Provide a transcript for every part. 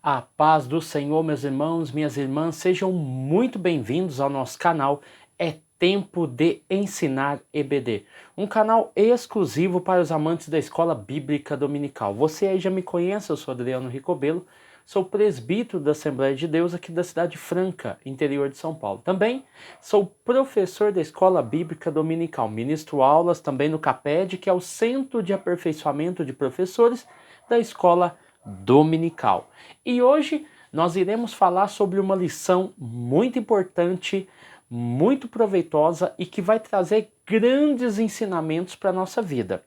A paz do Senhor, meus irmãos, minhas irmãs, sejam muito bem-vindos ao nosso canal É Tempo de Ensinar EBD, um canal exclusivo para os amantes da Escola Bíblica Dominical. Você aí já me conhece, eu sou Adriano Ricobelo, sou presbítero da Assembleia de Deus aqui da cidade Franca, interior de São Paulo. Também sou professor da Escola Bíblica Dominical, ministro aulas também no CAPED, que é o Centro de Aperfeiçoamento de Professores da Escola Dominical. E hoje nós iremos falar sobre uma lição muito importante, muito proveitosa e que vai trazer grandes ensinamentos para a nossa vida.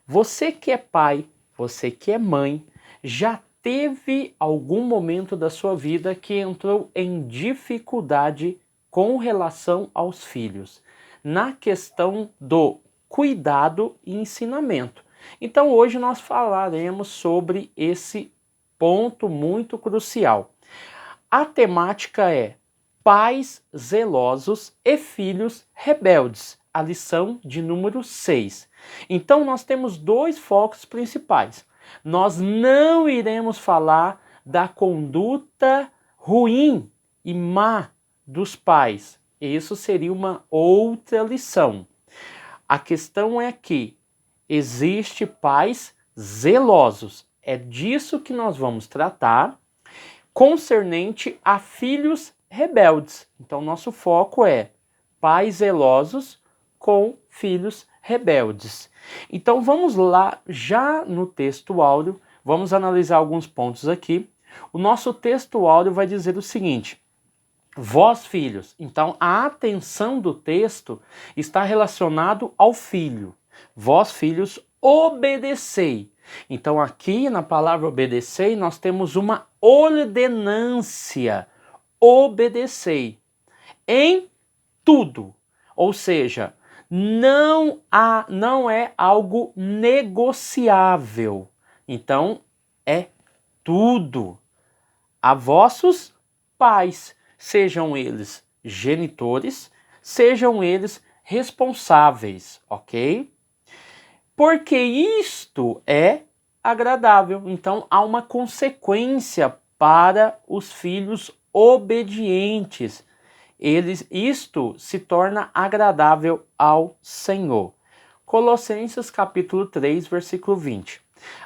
Você que é pai, você que é mãe, já teve algum momento da sua vida que entrou em dificuldade com relação aos filhos, na questão do cuidado e ensinamento. Então hoje nós falaremos sobre esse ponto muito crucial. A temática é pais zelosos e filhos rebeldes, a lição de número 6. Então nós temos dois focos principais. Nós não iremos falar da conduta ruim e má dos pais. Isso seria uma outra lição. A questão é que existe pais zelosos. É disso que nós vamos tratar, concernente a filhos rebeldes. Então, nosso foco é pais zelosos com filhos rebeldes. Então, vamos lá, já no texto áureo, vamos analisar alguns pontos aqui. O nosso texto áureo vai dizer o seguinte: vós, filhos. Então, a atenção do texto está relacionado ao filho. Vós, filhos, obedecei. Então, aqui na palavra obedecei, nós temos uma ordenância. Obedecei em tudo. Ou seja, não é algo negociável. Então, é tudo. A vossos pais, sejam eles genitores, sejam eles responsáveis, ok? Porque isto é agradável. Então há uma consequência para os filhos obedientes. Isto se torna agradável ao Senhor. Colossenses capítulo 3, versículo 20.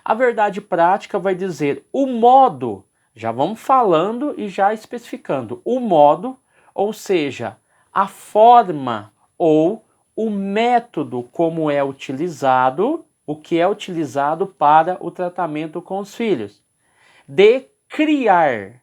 A verdade prática vai dizer o modo, já vamos falando e já especificando, o modo, ou seja, a forma ou o método como é utilizado, o que é utilizado para o tratamento com os filhos, de criar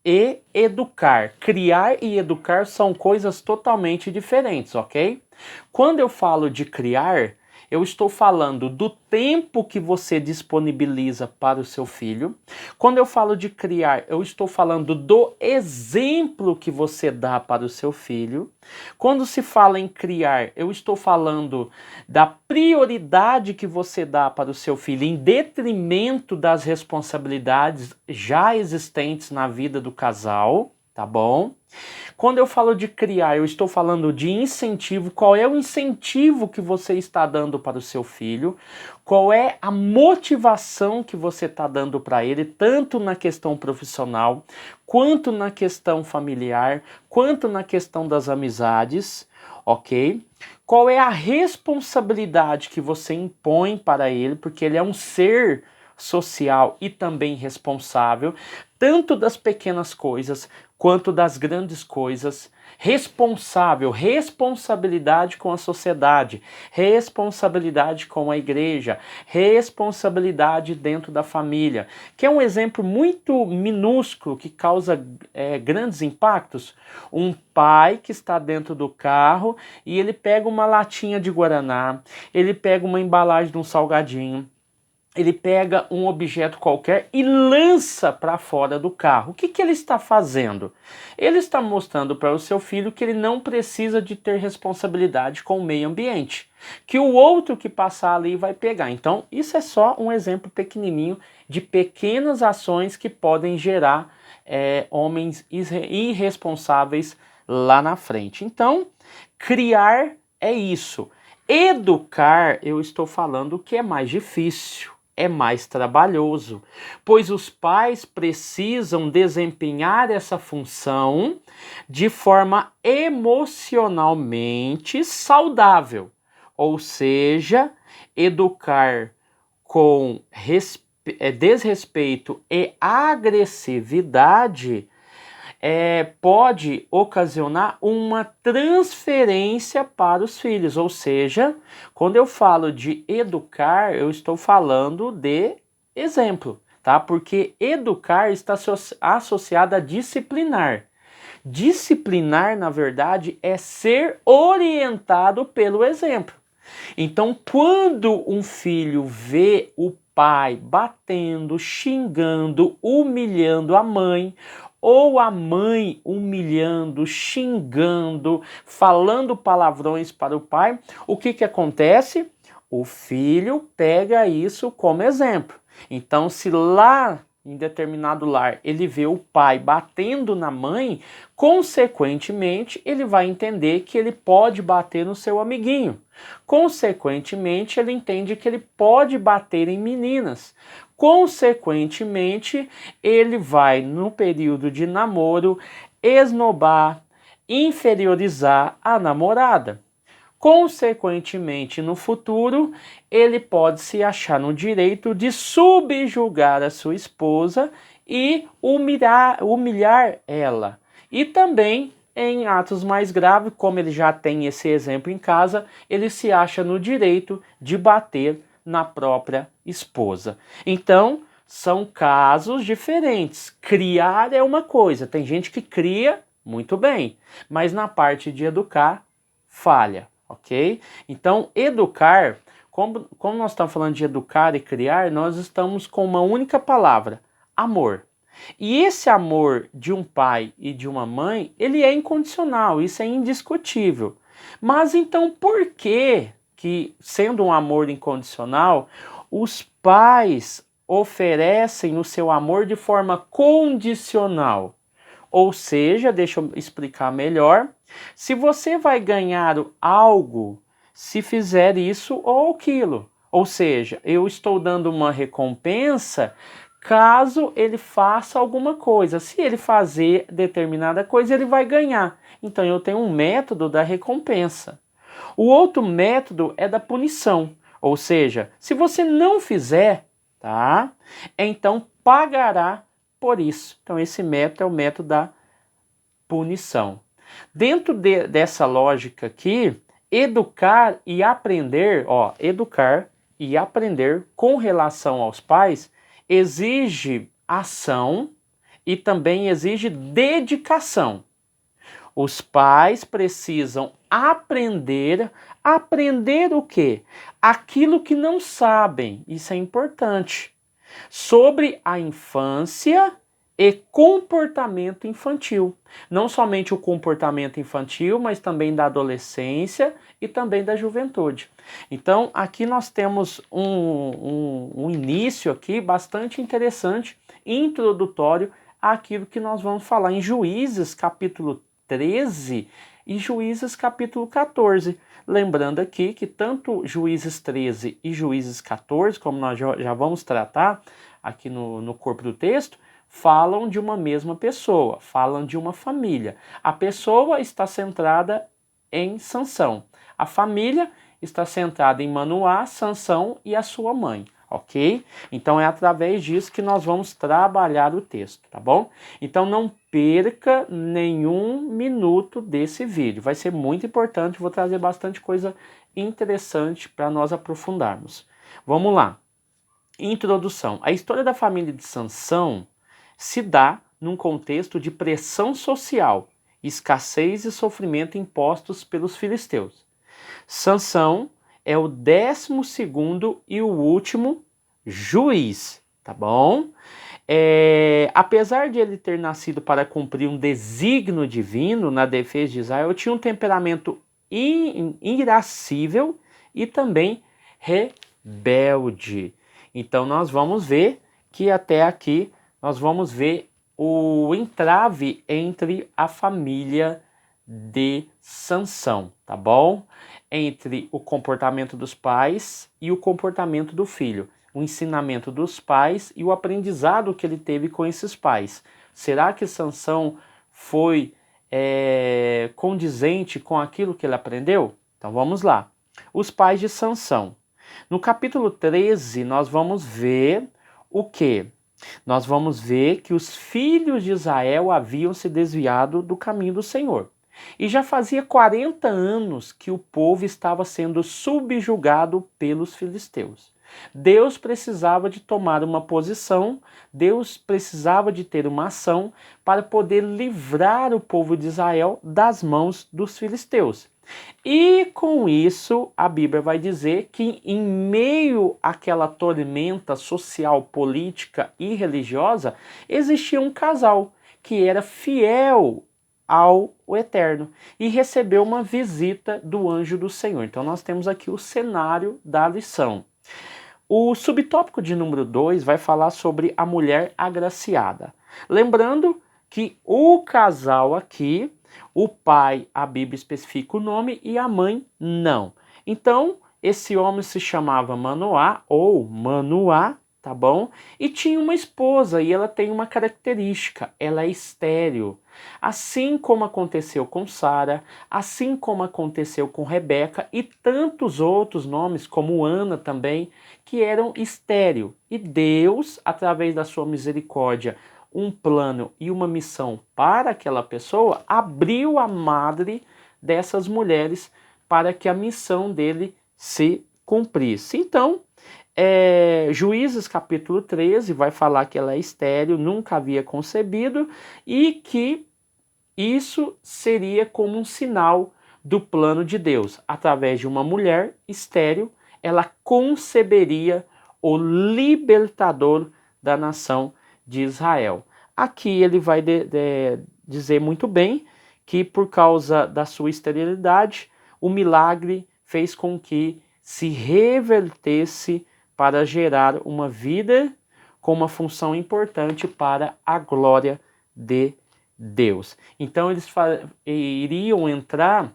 e educar. Criar e educar são coisas totalmente diferentes, ok? Quando eu falo de criar, eu estou falando do tempo que você disponibiliza para o seu filho. Quando eu falo de criar, eu estou falando do exemplo que você dá para o seu filho. Quando se fala em criar, eu estou falando da prioridade que você dá para o seu filho em detrimento das responsabilidades já existentes na vida do casal, tá bom? Quando eu falo de criar, eu estou falando de incentivo. Qual é o incentivo que você está dando para o seu filho? Qual é a motivação que você está dando para ele, tanto na questão profissional, quanto na questão familiar, quanto na questão das amizades, ok? Qual é a responsabilidade que você impõe para ele, porque ele é um ser social e também responsável, tanto das pequenas coisas quanto das grandes coisas, responsabilidade com a sociedade, responsabilidade com a igreja, responsabilidade dentro da família, que é um exemplo muito minúsculo que causa grandes impactos. Um pai que está dentro do carro e ele pega uma latinha de guaraná, ele pega uma embalagem de um salgadinho, ele pega um objeto qualquer e lança para fora do carro. O que ele está fazendo? Ele está mostrando para o seu filho que ele não precisa de ter responsabilidade com o meio ambiente, que o outro que passar ali vai pegar. Então, isso é só um exemplo pequenininho de pequenas ações que podem gerar homens irresponsáveis lá na frente. Então, criar é isso. Educar, eu estou falando que é mais difícil. é mais trabalhoso, pois os pais precisam desempenhar essa função de forma emocionalmente saudável, ou seja, educar com desrespeito e agressividade pode ocasionar uma transferência para os filhos. Ou seja, quando eu falo de educar, eu estou falando de exemplo, tá? Porque educar está associado a disciplinar. Disciplinar, na verdade, é ser orientado pelo exemplo. Então, quando um filho vê o pai batendo, xingando, humilhando a mãe, ou a mãe humilhando, xingando, falando palavrões para o pai, o que acontece? O filho pega isso como exemplo. Então, se lá em determinado lar ele vê o pai batendo na mãe, consequentemente ele vai entender que ele pode bater no seu amiguinho. Consequentemente, ele entende que ele pode bater em meninas. Consequentemente, ele vai, no período de namoro, esnobar, inferiorizar a namorada. Consequentemente, no futuro, ele pode se achar no direito de subjugar a sua esposa e humilhar ela. E também, em atos mais graves, como ele já tem esse exemplo em casa, ele se acha no direito de bater na própria esposa. Então, são casos diferentes. Criar é uma coisa, tem gente que cria muito bem, mas na parte de educar, falha. Ok? Então, educar, como nós estamos falando de educar e criar, nós estamos com uma única palavra, amor. E esse amor de um pai e de uma mãe, ele é incondicional, isso é indiscutível. Mas então por que, sendo um amor incondicional, os pais oferecem o seu amor de forma condicional? Ou seja, deixa eu explicar melhor. Se você vai ganhar algo, se fizer isso ou aquilo. Ou seja, eu estou dando uma recompensa caso ele faça alguma coisa. Se ele fazer determinada coisa, ele vai ganhar. Então eu tenho um método da recompensa. O outro método é da punição. Ou seja, se você não fizer, tá? Então pagará por isso. Então esse método é o método da punição. Dentro dessa lógica aqui, educar e aprender com relação aos pais exige ação e também exige dedicação. Os pais precisam aprender o quê? Aquilo que não sabem, isso é importante, sobre a infância e comportamento infantil. Não somente o comportamento infantil, mas também da adolescência e também da juventude. Então, aqui nós temos um início aqui bastante interessante, introdutório àquilo que nós vamos falar em Juízes capítulo 13 e Juízes capítulo 14. Lembrando aqui que tanto Juízes 13 e Juízes 14, como nós já vamos tratar aqui no corpo do texto, falam de uma mesma pessoa, falam de uma família. A pessoa está centrada em Sansão. A família está centrada em Manoá, Sansão e a sua mãe, ok? Então é através disso que nós vamos trabalhar o texto, tá bom? Então não perca nenhum minuto desse vídeo. Vai ser muito importante, vou trazer bastante coisa interessante para nós aprofundarmos. Vamos lá. Introdução. A história da família de Sansão se dá num contexto de pressão social, escassez e sofrimento impostos pelos filisteus. Sansão é o 12º e o último juiz, tá bom? Apesar de ele ter nascido para cumprir um desígnio divino na defesa de Israel, tinha um temperamento irascível e também rebelde. Então nós vamos ver que até aqui nós vamos ver o entrave entre a família de Sansão, tá bom? Entre o comportamento dos pais e o comportamento do filho. o ensinamento dos pais e o aprendizado que ele teve com esses pais. Será que Sansão foi condizente com aquilo que ele aprendeu? Então vamos lá. Os pais de Sansão. No capítulo 13, nós vamos ver o quê? Nós vamos ver que os filhos de Israel haviam se desviado do caminho do Senhor. E já fazia 40 anos que o povo estava sendo subjugado pelos filisteus. Deus precisava de tomar uma posição, Deus precisava de ter uma ação para poder livrar o povo de Israel das mãos dos filisteus. E com isso, a Bíblia vai dizer que em meio àquela tormenta social, política e religiosa, existia um casal que era fiel ao Eterno e recebeu uma visita do anjo do Senhor. Então nós temos aqui o cenário da lição. O subtópico de número 2 vai falar sobre a mulher agraciada. Lembrando que o casal aqui, o pai, a Bíblia especifica o nome e a mãe não. Então, esse homem se chamava Manoá ou Manuá, tá bom? E tinha uma esposa e ela tem uma característica, ela é estéril. Assim como aconteceu com Sara, assim como aconteceu com Rebeca e tantos outros nomes, como Ana também, que eram estéril. E Deus, através da sua misericórdia, um plano e uma missão para aquela pessoa, abriu a madre dessas mulheres para que a missão dele se cumprisse. Então, Juízes capítulo 13 vai falar que ela é estéril, nunca havia concebido e que isso seria como um sinal do plano de Deus. Através de uma mulher estéril, ela conceberia o libertador da nação de Israel. Aqui ele vai dizer muito bem que por causa da sua esterilidade, o milagre fez com que se revertesse para gerar uma vida com uma função importante para a glória de Deus. Então eles iriam entrar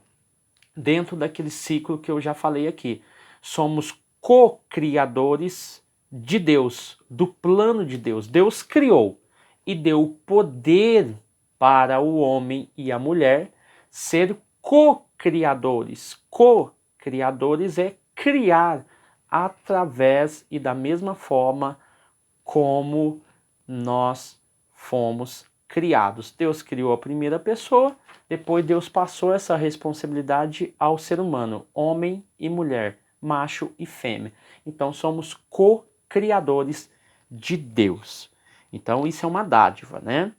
dentro daquele ciclo que eu já falei aqui. Somos co-criadores de Deus, do plano de Deus. Deus criou e deu poder para o homem e a mulher ser co-criadores. Co-criadores é criar através e da mesma forma como nós fomos criados. Deus criou a primeira pessoa, depois Deus passou essa responsabilidade ao ser humano, homem e mulher, macho e fêmea. Então somos co-criadores de Deus. Então isso é uma dádiva, né?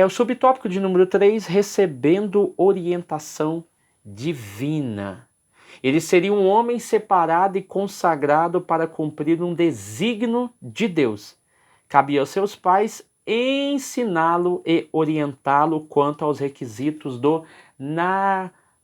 O subtópico de número 3, recebendo orientação divina. Ele seria um homem separado e consagrado para cumprir um desígnio de Deus. Cabia aos seus pais ensiná-lo e orientá-lo quanto aos requisitos do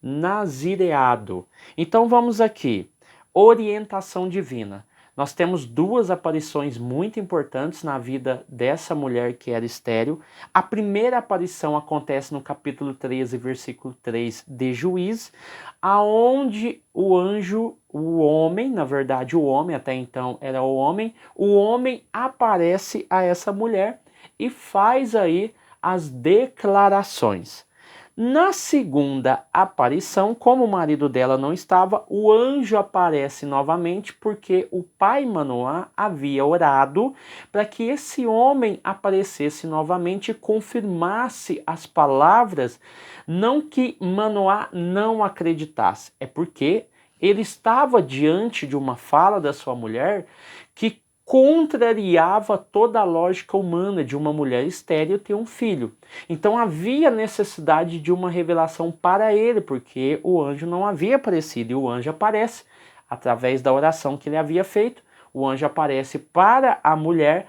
nazireado. Então vamos aqui, orientação divina. Nós temos duas aparições muito importantes na vida dessa mulher que era estéril. A primeira aparição acontece no capítulo 13, versículo 3 de Juízes, aonde o anjo, o homem, na verdade o homem, até então era o homem aparece a essa mulher e faz aí as declarações. Na segunda aparição, como o marido dela não estava, o anjo aparece novamente porque o pai Manoá havia orado para que esse homem aparecesse novamente e confirmasse as palavras, não que Manoá não acreditasse, é porque ele estava diante de uma fala da sua mulher que contrariava toda a lógica humana de uma mulher estéril ter um filho. Então havia necessidade de uma revelação para ele, porque o anjo não havia aparecido, e o anjo aparece através da oração que ele havia feito. O anjo aparece para a mulher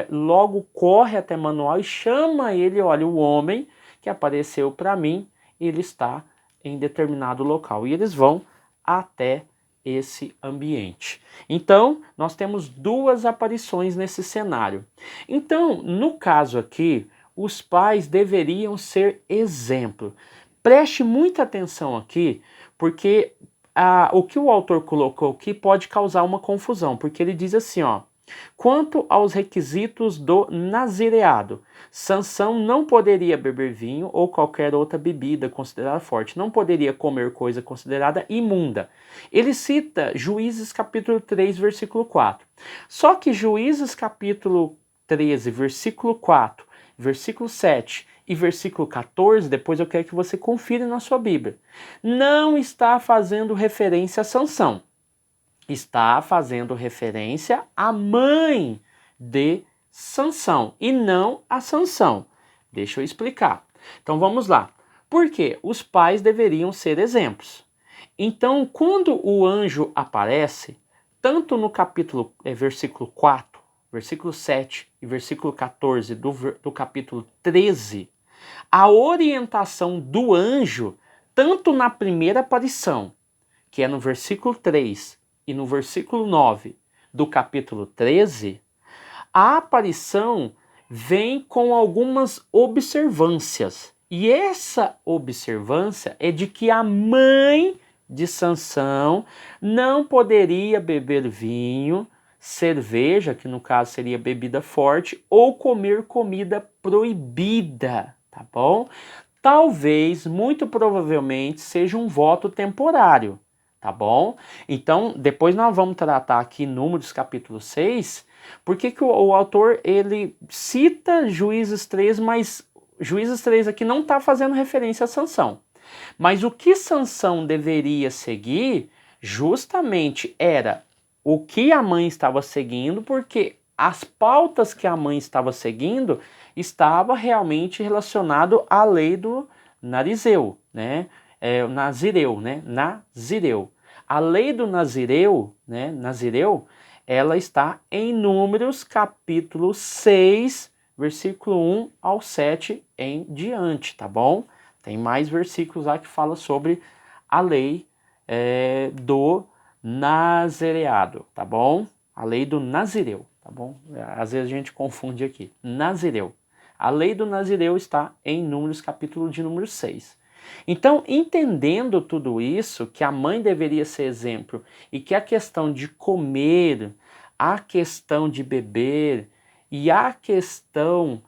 logo corre até Manoá e chama ele, olha, o homem que apareceu para mim, ele está em determinado local. E eles vão até esse ambiente. Então, nós temos duas aparições nesse cenário. Então, no caso aqui, os pais deveriam ser exemplo. Preste muita atenção aqui, porque o que o autor colocou aqui pode causar uma confusão, porque ele diz assim, ó, quanto aos requisitos do nazireado, Sansão não poderia beber vinho ou qualquer outra bebida considerada forte, não poderia comer coisa considerada imunda. Ele cita Juízes capítulo 3, versículo 4. Só que Juízes capítulo 13, versículo 4, versículo 7 e versículo 14, depois eu quero que você confira na sua Bíblia, não está fazendo referência a Sansão. Está fazendo referência à mãe de Sansão e não a Sansão. Deixa eu explicar. Então vamos lá. Por quê? Os pais deveriam ser exemplos. Então, quando o anjo aparece, tanto no versículo 4, versículo 7 e versículo 14 do capítulo 13, a orientação do anjo, tanto na primeira aparição, que é no versículo 3, e no versículo 9 do capítulo 13, a aparição vem com algumas observâncias. E essa observância é de que a mãe de Sansão não poderia beber vinho, cerveja, que no caso seria bebida forte, ou comer comida proibida, tá bom? Talvez, muito provavelmente, seja um voto temporário. Tá bom? Então, depois nós vamos tratar aqui Números capítulo 6, porque que o autor ele cita Juízes 3, mas Juízes 3 aqui não está fazendo referência a Sansão. Mas o que Sansão deveria seguir justamente era o que a mãe estava seguindo, porque as pautas que a mãe estava seguindo estava realmente relacionado à lei do Narizeu, né? Nazireu, né? Nazireu. A lei do Nazireu, né? Nazireu, ela está em Números capítulo 6, versículo 1 ao 7 em diante, tá bom? Tem mais versículos lá que fala sobre a lei do nazireado, tá bom? A lei do Nazireu, tá bom? Às vezes a gente confunde aqui. Nazireu. A lei do Nazireu está em Números capítulo de número 6. Então, entendendo tudo isso, que a mãe deveria ser exemplo e que a questão de comer, a questão de beber e a questão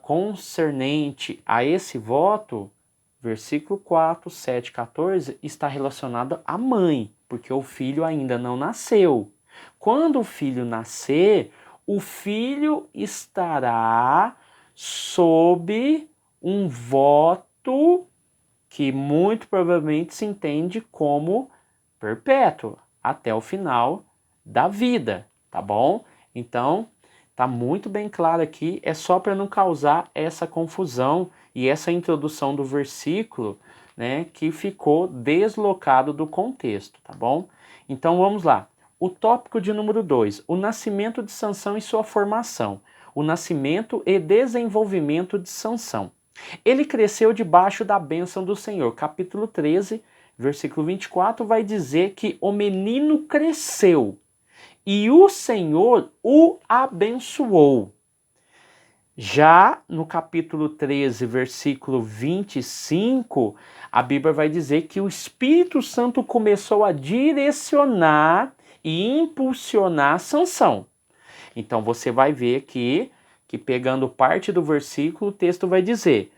concernente a esse voto, versículo 4, 7, 14, está relacionado à mãe, porque o filho ainda não nasceu. Quando o filho nascer, o filho estará sob um voto que muito provavelmente se entende como perpétuo, até o final da vida, tá bom? Então, tá muito bem claro aqui, é só para não causar essa confusão e essa introdução do versículo, né, que ficou deslocado do contexto, tá bom? Então, vamos lá. O tópico de número 2, o nascimento de Sansão e sua formação. O nascimento e desenvolvimento de Sansão. Ele cresceu debaixo da bênção do Senhor. Capítulo 13, versículo 24, vai dizer que o menino cresceu e o Senhor o abençoou. Já no capítulo 13, versículo 25, a Bíblia vai dizer que o Espírito Santo começou a direcionar e impulsionar Sansão. Então você vai ver aqui que pegando parte do versículo, o texto vai dizer: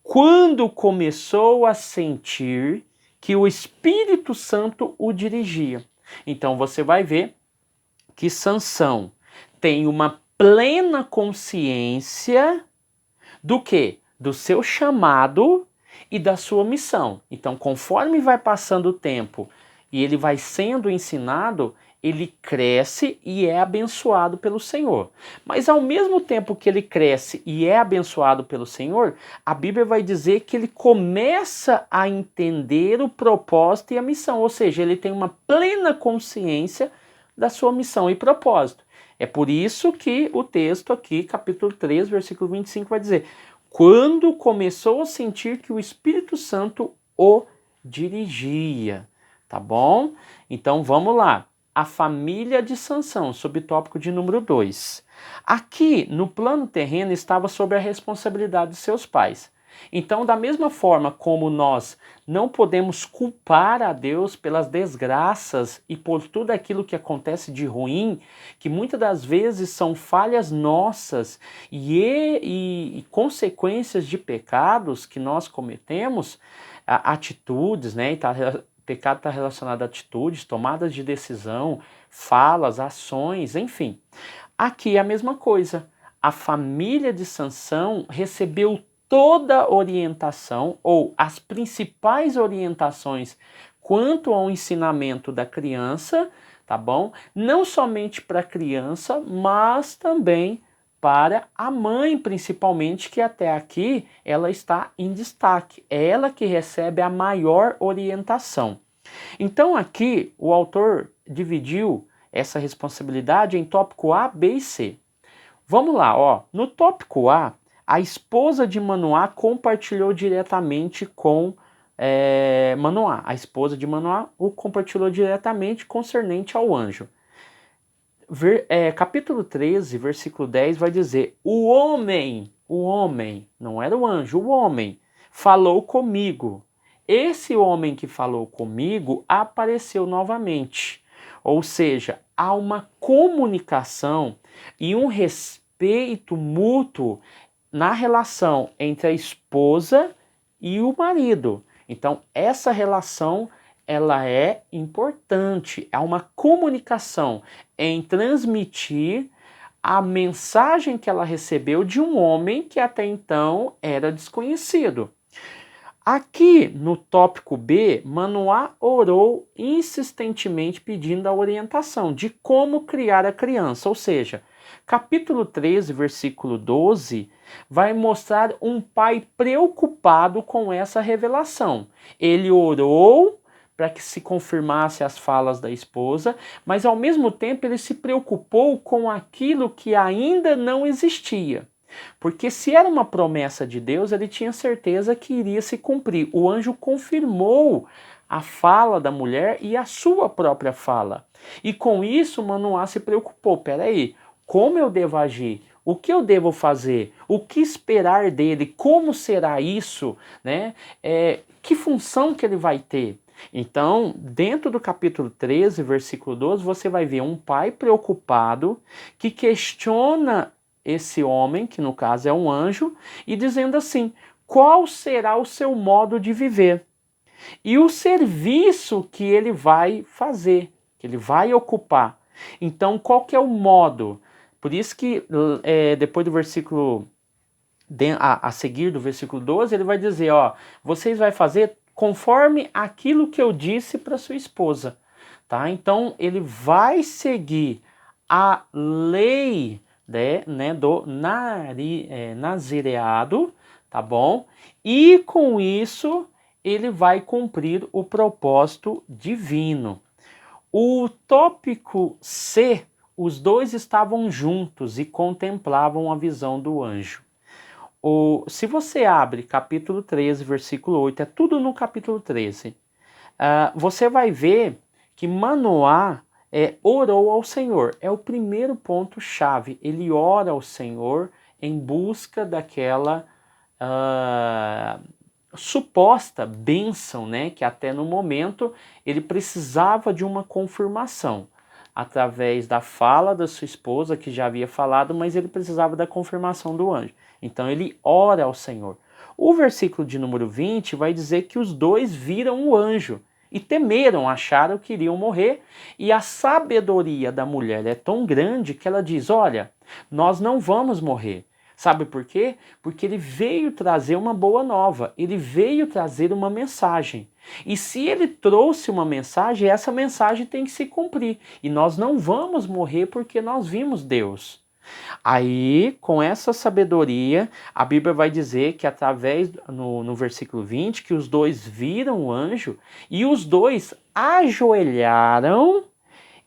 quando começou a sentir que o Espírito Santo o dirigia. Então você vai ver que Sansão tem uma plena consciência do quê? Do seu chamado e da sua missão. Então, conforme vai passando o tempo e ele vai sendo ensinado, ele cresce e é abençoado pelo Senhor. Mas ao mesmo tempo que ele cresce e é abençoado pelo Senhor, a Bíblia vai dizer que ele começa a entender o propósito e a missão, ou seja, ele tem uma plena consciência da sua missão e propósito. É por isso que o texto aqui, capítulo 3, versículo 25, vai dizer: quando começou a sentir que o Espírito Santo o dirigia. Tá bom? Então vamos lá. A família de Sansão, subtópico de número 2. Aqui, no plano terreno, estava sob a responsabilidade de seus pais. Então, da mesma forma como nós não podemos culpar a Deus pelas desgraças e por tudo aquilo que acontece de ruim, que muitas das vezes são falhas nossas e consequências de pecados que nós cometemos, atitudes, né? Pecado está relacionado a atitudes, tomadas de decisão, falas, ações, enfim. Aqui é a mesma coisa. A família de Sansão recebeu toda a orientação, ou as principais orientações quanto ao ensinamento da criança, tá bom? Não somente para a criança, mas também para a mãe, principalmente, que até aqui ela está em destaque. É ela que recebe a maior orientação. Então aqui o autor dividiu essa responsabilidade em tópico A, B e C. Vamos lá, ó. No tópico A esposa de Manoá compartilhou diretamente com Manoá. A esposa de Manoá o compartilhou diretamente concernente ao anjo. Capítulo 13, versículo 10 vai dizer: o homem, não era o anjo, o homem, falou comigo. Esse homem que falou comigo apareceu novamente. Ou seja, há uma comunicação e um respeito mútuo na relação entre a esposa e o marido. Então, essa relação ela é importante, há uma comunicação em transmitir a mensagem que ela recebeu de um homem que até então era desconhecido. Aqui no tópico B, Manoá orou insistentemente pedindo a orientação de como criar a criança, ou seja, capítulo 13, versículo 12, vai mostrar um pai preocupado com essa revelação. Ele orou para que se confirmasse as falas da esposa, mas ao mesmo tempo ele se preocupou com aquilo que ainda não existia. Porque se era uma promessa de Deus, ele tinha certeza que iria se cumprir. O anjo confirmou a fala da mulher e a sua própria fala. E com isso, Manoá se preocupou. Peraí, como eu devo agir? O que eu devo fazer? O que esperar dele? Como será isso? Né? Que função que ele vai ter? Então, dentro do capítulo 13, versículo 12, você vai ver um pai preocupado que questiona esse homem, que no caso é um anjo, e dizendo assim: qual será o seu modo de viver? E o serviço que ele vai fazer, que ele vai ocupar. Então, qual que é o modo? Por isso que depois do versículo, a seguir do versículo 12, ele vai dizer, ó, vocês vão fazer conforme aquilo que eu disse para sua esposa, tá? Então, ele vai seguir a lei do nazireado, tá bom? E com isso ele vai cumprir o propósito divino. O tópico C, os dois estavam juntos e contemplavam a visão do anjo. Se você abre capítulo 13, versículo 8, é tudo no capítulo 13, você vai ver que Manoá orou ao Senhor. É o primeiro ponto-chave. Ele ora ao Senhor em busca daquela suposta bênção, né? Que até no momento ele precisava de uma confirmação. Através da fala da sua esposa, que já havia falado, mas ele precisava da confirmação do anjo. Então ele ora ao Senhor. O versículo de número 20 vai dizer que os dois viram o anjo e temeram, acharam que iriam morrer. E a sabedoria da mulher é tão grande que ela diz, olha, nós não vamos morrer. Sabe por quê? Porque ele veio trazer uma boa nova, ele veio trazer uma mensagem. E se ele trouxe uma mensagem, essa mensagem tem que se cumprir. E nós não vamos morrer porque nós vimos Deus. Aí, com essa sabedoria, a Bíblia vai dizer que através, no versículo 20, que os dois viram o anjo e os dois ajoelharam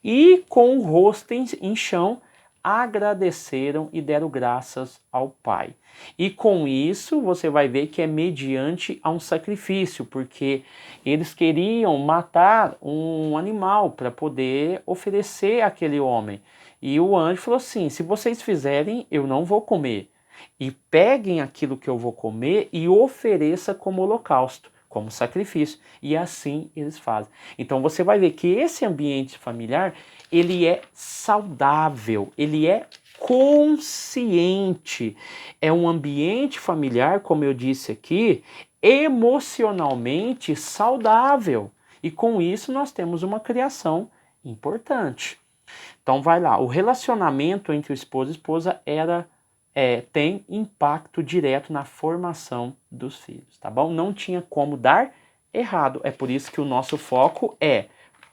e com o rosto em chão, agradeceram e deram graças ao Pai. E com isso você vai ver que é mediante a um sacrifício, porque eles queriam matar um animal para poder oferecer àquele homem. E o anjo falou assim, se vocês fizerem, eu não vou comer. e peguem aquilo que eu vou comer e ofereça como holocausto, como sacrifício. E assim eles fazem. Então você vai ver que esse ambiente familiar, ele é saudável, ele é consciente. É um ambiente familiar, como eu disse aqui, emocionalmente saudável. E com isso nós temos uma criação importante. Então vai lá, o relacionamento entre o esposo e esposa tem impacto direto na formação dos filhos, tá bom? Não tinha como dar errado. É por isso que o nosso foco é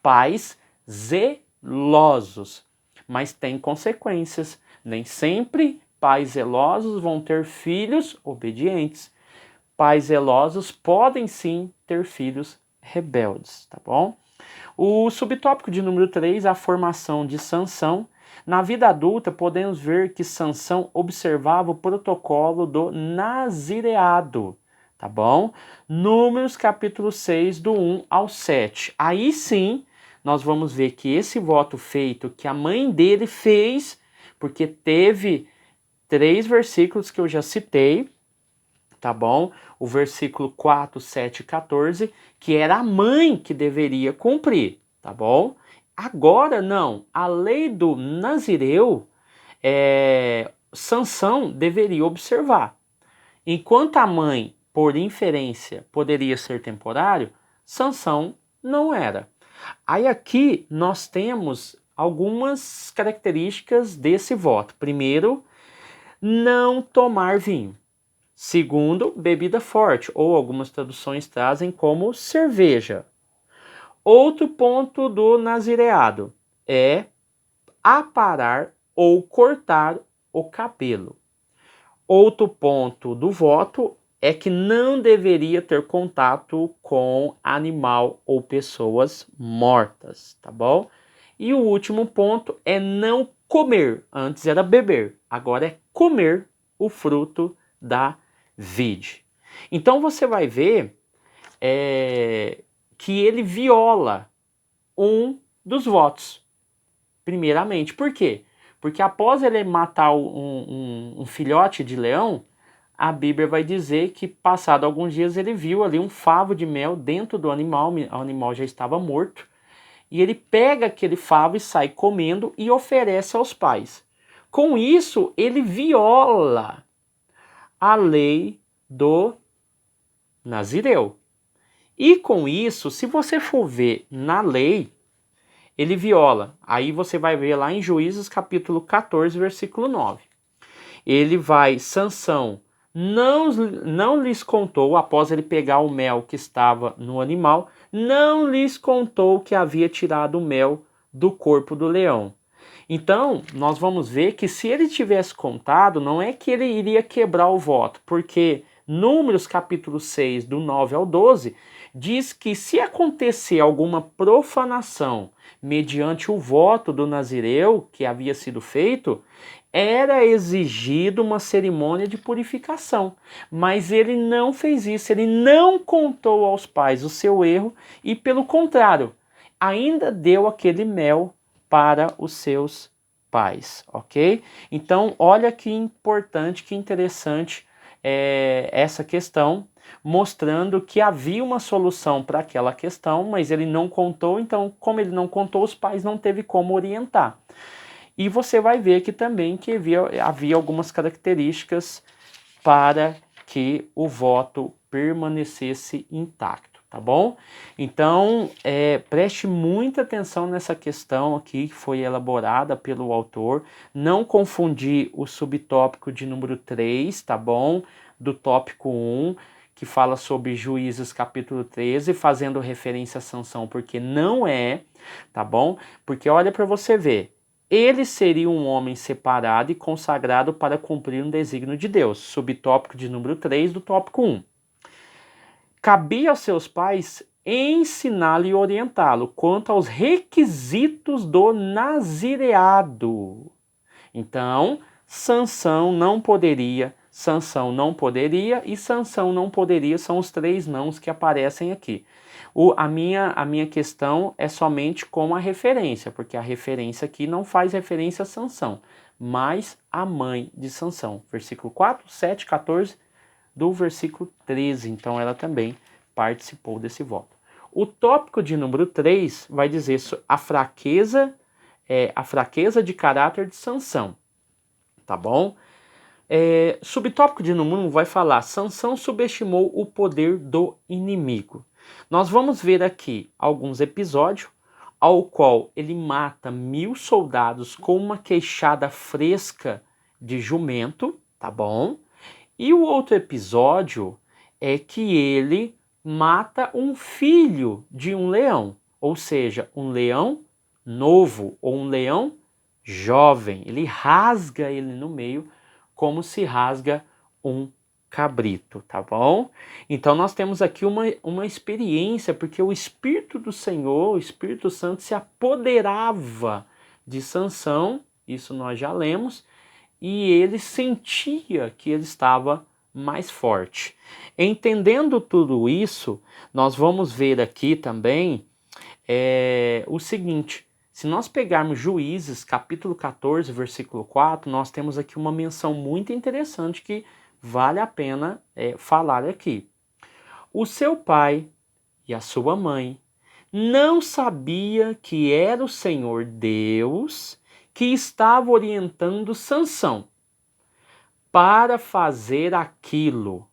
pais zelosos, mas tem consequências. Nem sempre pais zelosos vão ter filhos obedientes. Pais zelosos podem sim ter filhos rebeldes, tá bom? O subtópico de número 3, a formação de Sansão. Na vida adulta, podemos ver que Sansão observava o protocolo do nazireado, tá bom? Números capítulo 6, do 1 ao 7. Aí sim, nós vamos ver que esse voto feito que a mãe dele fez, porque teve 3 versículos que eu já citei, tá bom? O versículo 4, 7 e 14, que era a mãe que deveria cumprir, tá bom? Agora não, a lei do Nazireu, Sansão deveria observar. Enquanto a mãe, por inferência, poderia ser temporário, Sansão não era. Aí aqui nós temos algumas características desse voto. Primeiro, não tomar vinho. Segundo, bebida forte, ou algumas traduções trazem como cerveja. Outro ponto do nazireado é aparar ou cortar o cabelo. Outro ponto do voto é que não deveria ter contato com animal ou pessoas mortas, tá bom? E o último ponto é não comer. Antes era beber, agora é comer o fruto da vide. Então você vai ver que ele viola um dos votos, primeiramente. Por quê? Porque após ele matar um filhote de leão, a Bíblia vai dizer que passado alguns dias ele viu ali um favo de mel dentro do animal, o animal já estava morto, e ele pega aquele favo e sai comendo e oferece aos pais. Com isso, ele viola a lei do Nazireu. E com isso, se você for ver na lei, ele viola. Aí você vai ver lá em Juízes capítulo 14, versículo 9. Sansão não lhes contou, após ele pegar o mel que estava no animal, não lhes contou que havia tirado o mel do corpo do leão. Então, nós vamos ver que se ele tivesse contado, não é que ele iria quebrar o voto, porque Números capítulo 6, do 9 ao 12, diz que se acontecer alguma profanação mediante o voto do nazireu que havia sido feito, era exigido uma cerimônia de purificação. Mas ele não fez isso, ele não contou aos pais o seu erro e, pelo contrário, ainda deu aquele mel para os seus pais, ok? Então, olha que importante, que interessante essa questão, mostrando que havia uma solução para aquela questão, mas ele não contou, então, como ele não contou, os pais não teve como orientar. E você vai ver aqui também que havia algumas características para que o voto permanecesse intacto, tá bom? Então, preste muita atenção nessa questão aqui que foi elaborada pelo autor. Não confundir o subtópico de número 3, tá bom? Do tópico 1, que fala sobre Juízes capítulo 13, fazendo referência a Sansão, porque não é, tá bom? Porque olha para você ver. Ele seria um homem separado e consagrado para cumprir um desígnio de Deus. Subtópico de número 3 do tópico 1. Cabia aos seus pais ensiná-lo e orientá-lo quanto aos requisitos do nazireado. Então, Sansão não poderia e Sansão não poderia são os 3 nãos que aparecem aqui. A minha questão é somente com a referência, porque a referência aqui não faz referência a Sansão, mais a mãe de Sansão. Versículo 4, 7, 14, do versículo 13. Então ela também participou desse voto. O tópico de número 3 vai dizer a fraqueza de caráter de Sansão. Tá bom? Subtópico de número 1 vai falar: Sansão subestimou o poder do inimigo. Nós vamos ver aqui alguns episódios ao qual ele mata 1000 soldados com uma queixada fresca de jumento, tá bom? E o outro episódio é que ele mata um filho de um leão, ou seja, um leão novo ou um leão jovem. Ele rasga ele no meio como se rasga um cabrito, tá bom? Então nós temos aqui uma experiência, porque o Espírito do Senhor, o Espírito Santo, se apoderava de Sansão, isso nós já lemos, e ele sentia que ele estava mais forte. Entendendo tudo isso, nós vamos ver aqui também o seguinte: se nós pegarmos Juízes, capítulo 14, versículo 4, nós temos aqui uma menção muito interessante que vale a pena falar aqui. O seu pai e a sua mãe não sabia que era o Senhor Deus que estava orientando Sansão para fazer aquilo.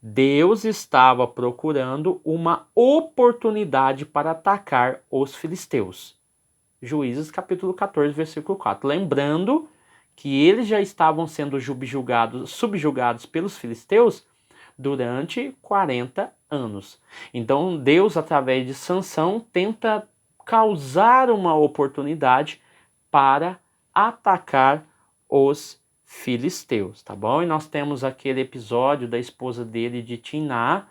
Deus estava procurando uma oportunidade para atacar os filisteus. Juízes capítulo 14, versículo 4. Lembrando que eles já estavam sendo subjugados pelos filisteus durante 40 anos. Então Deus, através de Sansão, tenta causar uma oportunidade para atacar os filisteus, tá bom? E nós temos aquele episódio da esposa dele de Timná,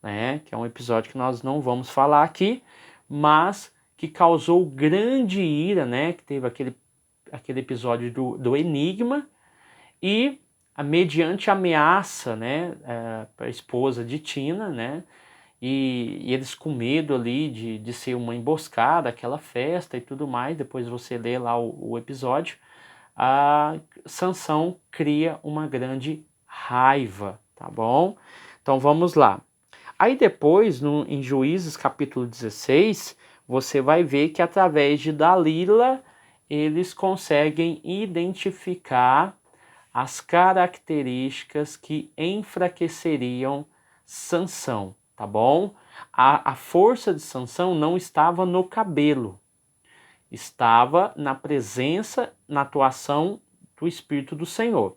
né, que é um episódio que nós não vamos falar aqui, mas que causou grande ira, né, que teve aquele episódio do enigma, e mediante ameaça, né, para a esposa de Tina, né, e eles com medo ali de ser uma emboscada, aquela festa e tudo mais, depois você lê lá o episódio, a Sansão cria uma grande raiva, tá bom? Então vamos lá. Aí depois, em Juízes capítulo 16, você vai ver que através de Dalila, eles conseguem identificar as características que enfraqueceriam Sansão, tá bom? A força de Sansão não estava no cabelo, estava na presença, na atuação do Espírito do Senhor.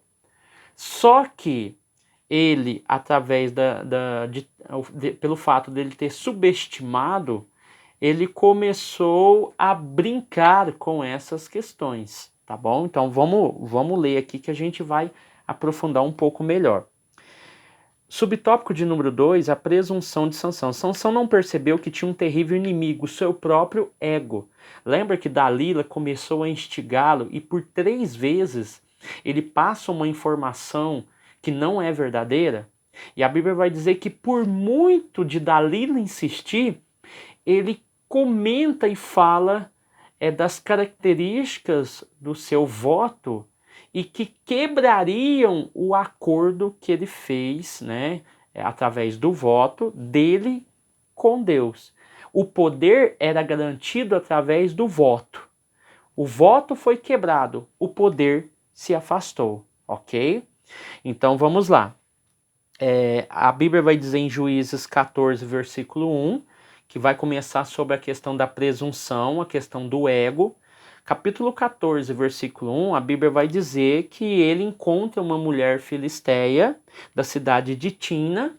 Só que ele, através pelo fato dele ter subestimado, ele começou a brincar com essas questões, tá bom? Então vamos ler aqui que a gente vai aprofundar um pouco melhor. Subtópico de número 2, a presunção de Sansão. Sansão não percebeu que tinha um terrível inimigo, seu próprio ego. Lembra que Dalila começou a instigá-lo e por 3 vezes ele passa uma informação que não é verdadeira? E a Bíblia vai dizer que por muito de Dalila insistir, ele comenta e fala das características do seu voto e que quebrariam o acordo que ele fez, né, através do voto dele com Deus. O poder era garantido através do voto. O voto foi quebrado, o poder se afastou, ok? Então vamos lá. A Bíblia vai dizer em Juízes 14, versículo 1, que vai começar sobre a questão da presunção, a questão do ego. Capítulo 14, versículo 1, a Bíblia vai dizer que ele encontra uma mulher filisteia da cidade de Timna,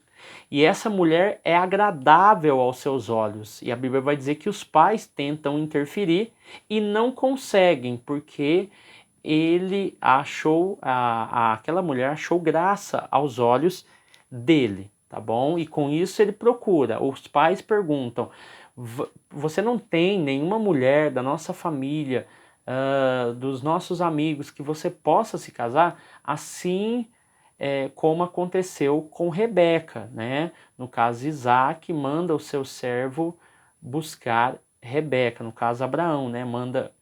e essa mulher é agradável aos seus olhos. E a Bíblia vai dizer que os pais tentam interferir e não conseguem, porque ele achou, aquela mulher achou graça aos olhos dele, tá bom? E com isso ele procura. Os pais perguntam: você não tem nenhuma mulher da nossa família, dos nossos amigos, que você possa se casar? Assim como aconteceu com Rebeca, né? No caso, Isaac manda o seu servo buscar Rebeca, no caso Abraão, né? Manda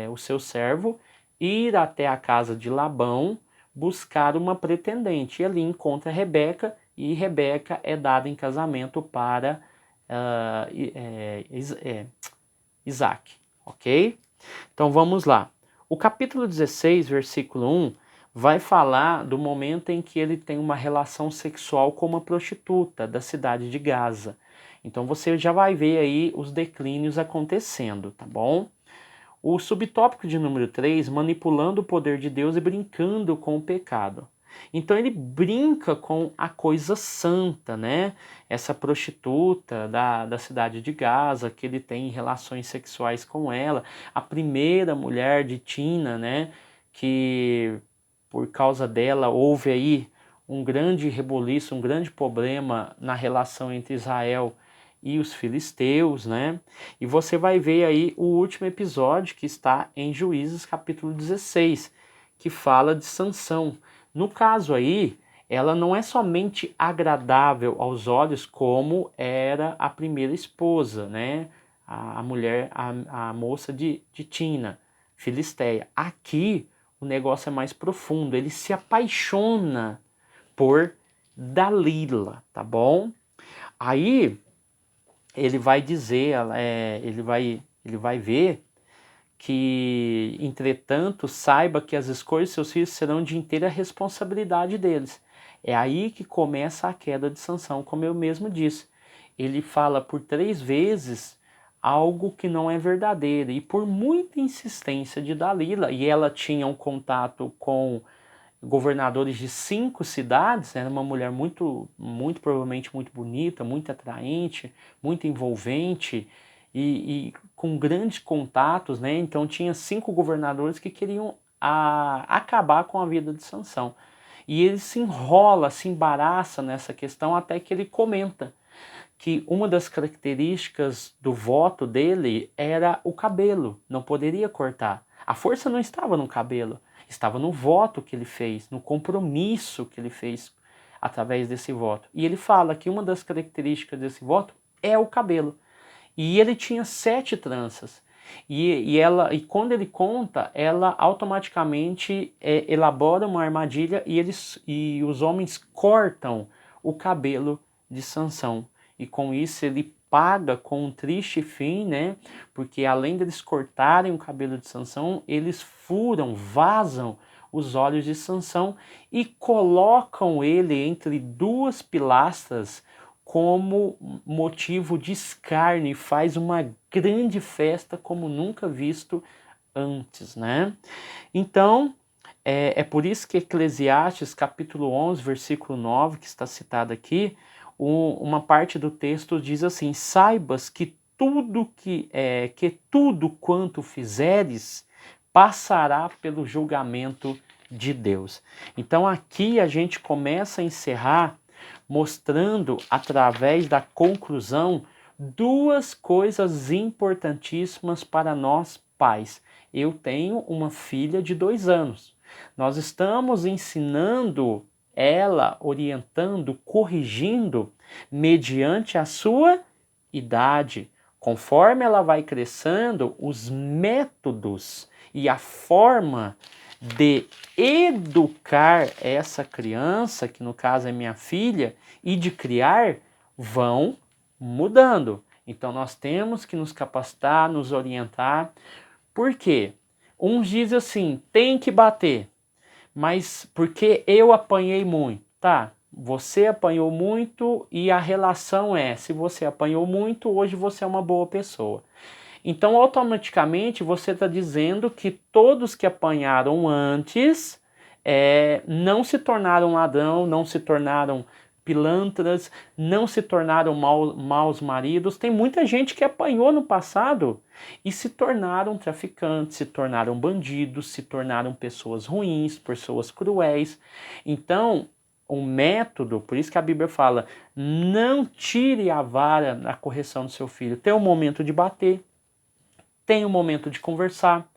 o seu servo ir até a casa de Labão buscar uma pretendente. E ali encontra Rebeca, e Rebeca é dada em casamento para Isaac, ok? Então vamos lá. O capítulo 16, versículo 1, vai falar do momento em que ele tem uma relação sexual com uma prostituta da cidade de Gaza. Então você já vai ver aí os declínios acontecendo, tá bom? O subtópico de número 3, manipulando o poder de Deus e brincando com o pecado. Então ele brinca com a coisa santa, né? Essa prostituta da cidade de Gaza, que ele tem relações sexuais com ela, a primeira mulher de Tina, né? Que por causa dela houve aí um grande reboliço, um grande problema na relação entre Israel e os filisteus, né? E você vai ver aí o último episódio que está em Juízes capítulo 16, que fala de Sansão. No caso aí, ela não é somente agradável aos olhos como era a primeira esposa, né? A mulher, a moça de Tina, filisteia. Aqui o negócio é mais profundo, ele se apaixona por Dalila, tá bom? Aí ele vai dizer, ele vai ver que, entretanto, saiba que as escolhas de seus filhos serão de inteira responsabilidade deles. É aí que começa a queda de Sansão, como eu mesmo disse. Ele fala por 3 vezes algo que não é verdadeiro, e por muita insistência de Dalila, e ela tinha um contato com governadores de 5 cidades, era uma mulher muito provavelmente muito bonita, muito atraente, muito envolvente e com grandes contatos, né? Então tinha 5 governadores que queriam acabar com a vida de Sansão. E ele se enrola, se embaraça nessa questão até que ele comenta que uma das características do voto dele era o cabelo, não poderia cortar. A força não estava no cabelo, estava no voto que ele fez, no compromisso que ele fez através desse voto. E ele fala que uma das características desse voto é o cabelo. E ele tinha 7 tranças. E quando ele conta, ela automaticamente elabora uma armadilha e os homens cortam o cabelo de Sansão. E com isso ele paga com um triste fim, né? Porque além deles cortarem o cabelo de Sansão, eles vazam os olhos de Sansão e colocam ele entre 2 pilastras como motivo de escárnio, e faz uma grande festa como nunca visto antes, né? Então, é por isso que Eclesiastes capítulo 11, versículo 9, que está citado aqui, uma parte do texto diz assim: saibas que tudo quanto fizeres passará pelo julgamento de Deus. Então aqui a gente começa a encerrar mostrando através da conclusão 2 coisas importantíssimas para nós pais. Eu tenho uma filha de 2 anos. Nós estamos ensinando ela, orientando, corrigindo mediante a sua idade. Conforme ela vai crescendo, os métodos e a forma de educar essa criança, que no caso é minha filha, e de criar, vão mudando. Então nós temos que nos capacitar, nos orientar. Por quê? Uns dizem assim, tem que bater. Mas porque eu apanhei muito, tá? Você apanhou muito e a relação é, se você apanhou muito, hoje você é uma boa pessoa. Então, automaticamente, você está dizendo que todos que apanharam antes não se tornaram ladrão, não se tornaram pilantras, não se tornaram maus maridos. Tem muita gente que apanhou no passado e se tornaram traficantes, se tornaram bandidos, se tornaram pessoas ruins, pessoas cruéis. Então, o método, por isso que a Bíblia fala, não tire a vara na correção do seu filho. Tem um momento de bater, tem um momento de conversar,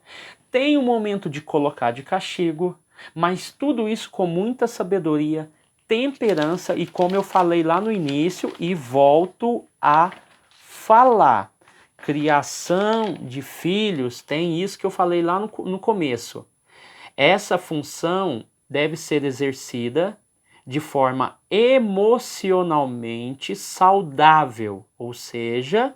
tem um momento de colocar de castigo, mas tudo isso com muita sabedoria, temperança e, como eu falei lá no início e volto a falar, criação de filhos tem isso que eu falei lá no começo. Essa função deve ser exercida de forma emocionalmente saudável, ou seja,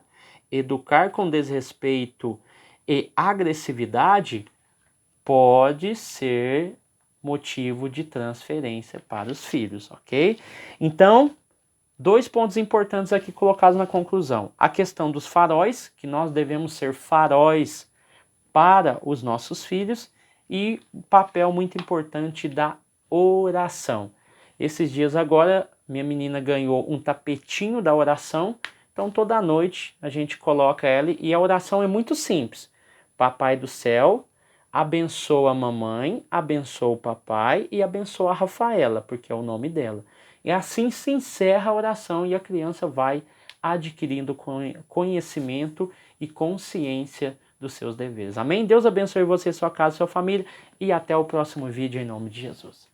educar com desrespeito e agressividade pode ser motivo de transferência para os filhos, ok? Então, 2 pontos importantes aqui colocados na conclusão. A questão dos faróis, que nós devemos ser faróis para os nossos filhos, e o papel muito importante da oração. Esses dias agora, minha menina ganhou um tapetinho da oração, então toda noite a gente coloca ela e a oração é muito simples. Papai do céu, abençoa a mamãe, abençoa o papai e abençoa a Rafaela, porque é o nome dela. E assim se encerra a oração e a criança vai adquirindo conhecimento e consciência dos seus deveres. Amém? Deus abençoe você, sua casa, sua família e até o próximo vídeo em nome de Jesus.